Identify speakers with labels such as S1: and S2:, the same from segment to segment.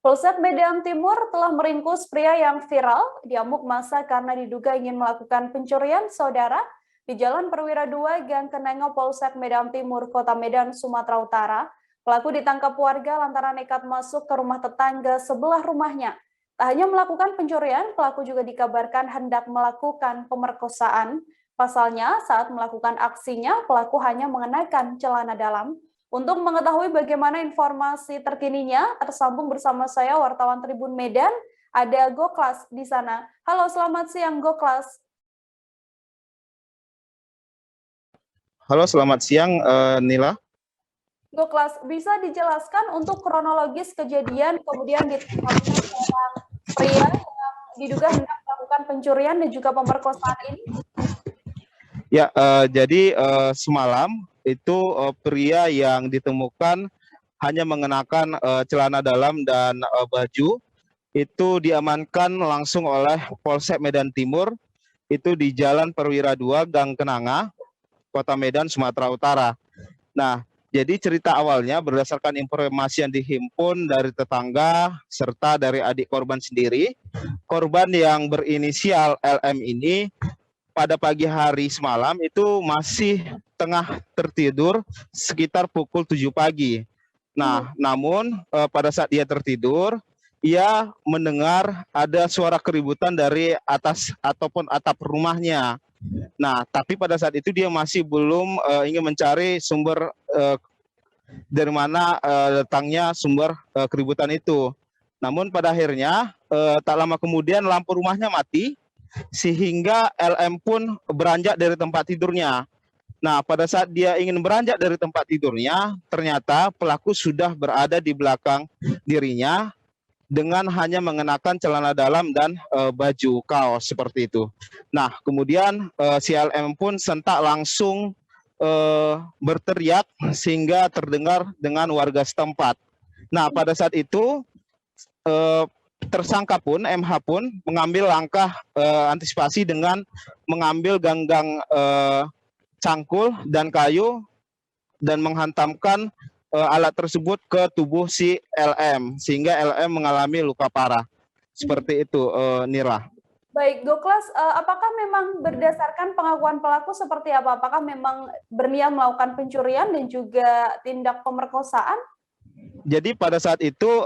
S1: Polsek Medan Timur telah meringkus pria yang viral diamuk massa karena diduga ingin melakukan pencurian saudara di Jalan Perwira 2, Gang Kenengo, Polsek Medan Timur, Kota Medan, Sumatera Utara. Pelaku ditangkap warga lantaran nekat masuk ke rumah tetangga sebelah rumahnya. Tak hanya melakukan pencurian, pelaku juga dikabarkan hendak melakukan pemerkosaan. Pasalnya, saat melakukan aksinya, pelaku hanya mengenakan celana dalam. Untuk mengetahui bagaimana informasi terkininya, tersambung bersama saya wartawan Tribun Medan, ada Goklas di sana. Halo, selamat siang Goklas.
S2: Halo, selamat siang Nila.
S1: Goklas, bisa dijelaskan untuk kronologis kejadian kemudian ditangkapnya seorang pria yang diduga hendak melakukan pencurian dan juga pemerkosaan ini?
S2: Ya, jadi semalam itu pria yang ditemukan hanya mengenakan celana dalam dan baju itu diamankan langsung oleh Polsek Medan Timur itu di Jalan Perwira 2, Gang Kenanga, Kota Medan, Sumatera Utara. Nah, jadi cerita awalnya berdasarkan informasi yang dihimpun dari tetangga serta dari adik korban sendiri. Korban yang berinisial LM ini pada pagi hari semalam itu masih tengah tertidur sekitar pukul 7 pagi. Nah, namun pada saat dia tertidur, ia mendengar ada suara keributan dari atas ataupun atap rumahnya. Nah, tapi pada saat itu dia masih belum ingin mencari sumber dari mana datangnya sumber keributan itu. Namun pada akhirnya tak lama kemudian lampu rumahnya mati sehingga LM pun beranjak dari tempat tidurnya. Nah, pada saat dia ingin beranjak dari tempat tidurnya, ternyata pelaku sudah berada di belakang dirinya dengan hanya mengenakan celana dalam dan baju kaos seperti itu. Nah, kemudian si LM pun sentak langsung berteriak sehingga terdengar dengan warga setempat. Nah, pada saat itu tersangka pun, MH pun mengambil langkah antisipasi dengan mengambil ganggang cangkul dan kayu dan menghantamkan alat tersebut ke tubuh si LM sehingga LM mengalami luka parah. Seperti itu, Nira.
S1: Baik, Goklas, apakah memang berdasarkan pengakuan pelaku seperti apa? Apakah memang berniat melakukan pencurian dan juga tindak pemerkosaan?
S2: Jadi pada saat itu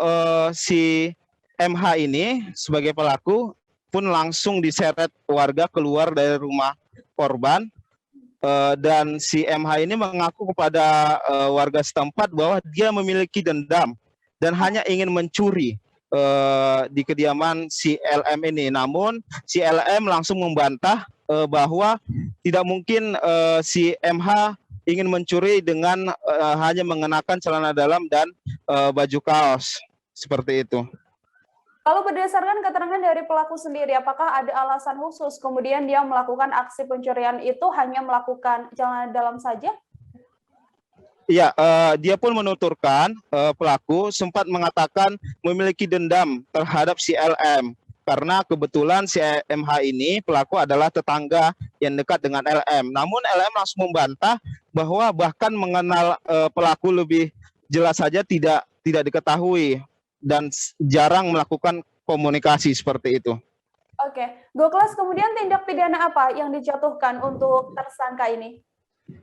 S2: si MH ini sebagai pelaku pun langsung diseret warga keluar dari rumah korban dan si MH ini mengaku kepada warga setempat bahwa dia memiliki dendam dan hanya ingin mencuri di kediaman si LM ini. Namun si LM langsung membantah bahwa tidak mungkin si MH ingin mencuri dengan hanya mengenakan celana dalam dan baju kaos seperti itu.
S1: Kalau berdasarkan keterangan dari pelaku sendiri, apakah ada alasan khusus kemudian dia melakukan aksi pencurian itu hanya melakukan celana dalam saja?
S2: Iya, dia pun menuturkan pelaku sempat mengatakan memiliki dendam terhadap si LM karena kebetulan si MH ini pelaku adalah tetangga yang dekat dengan LM. Namun LM langsung membantah bahwa bahkan mengenal pelaku lebih jelas saja tidak diketahui dan jarang melakukan komunikasi seperti itu.
S1: Oke, Goklas, kemudian tindak pidana apa yang dijatuhkan untuk tersangka ini?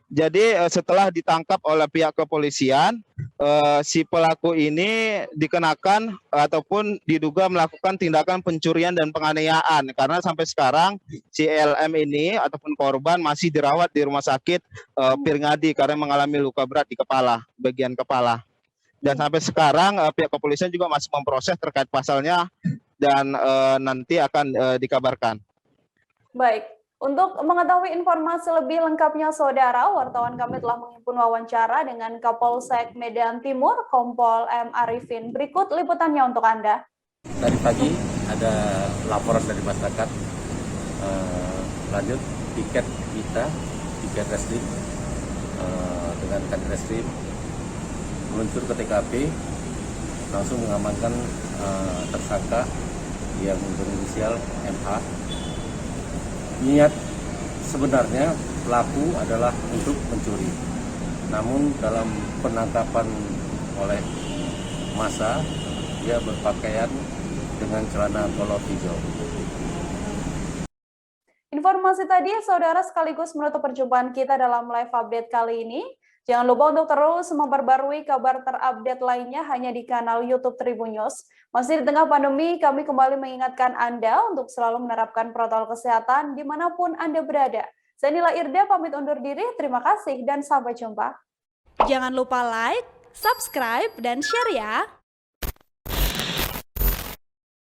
S2: Jadi setelah ditangkap oleh pihak kepolisian, si pelaku ini dikenakan ataupun diduga melakukan tindakan pencurian dan penganiayaan karena sampai sekarang si LM ini ataupun korban masih dirawat di rumah sakit Pirngadi karena mengalami luka berat di kepala, bagian kepala. Dan sampai sekarang pihak kepolisian juga masih memproses terkait pasalnya dan nanti akan dikabarkan.
S1: Baik, untuk mengetahui informasi lebih lengkapnya saudara, wartawan kami telah menghimpun wawancara dengan Kapolsek Medan Timur, Kompol M. Arifin. Berikut liputannya untuk Anda.
S3: Tadi pagi ada laporan dari masyarakat, lanjut tiket kita, tiket reskrim dengan kadit reskrim meluncur ke TKP, langsung mengamankan tersangka yang berinisial MH. Niat sebenarnya pelaku adalah untuk mencuri, namun dalam penangkapan oleh massa dia berpakaian dengan celana kolor hijau.
S1: Informasi tadi, saudara, sekaligus menutup perjumpaan kita dalam live update kali ini. Jangan lupa untuk terus memperbarui kabar terupdate lainnya hanya di kanal YouTube Tribun News. Masih di tengah pandemi, kami kembali mengingatkan Anda untuk selalu menerapkan protokol kesehatan dimanapun Anda berada. Saya Nila Irda pamit undur diri, terima kasih dan sampai jumpa.
S4: Jangan lupa like, subscribe, dan share ya!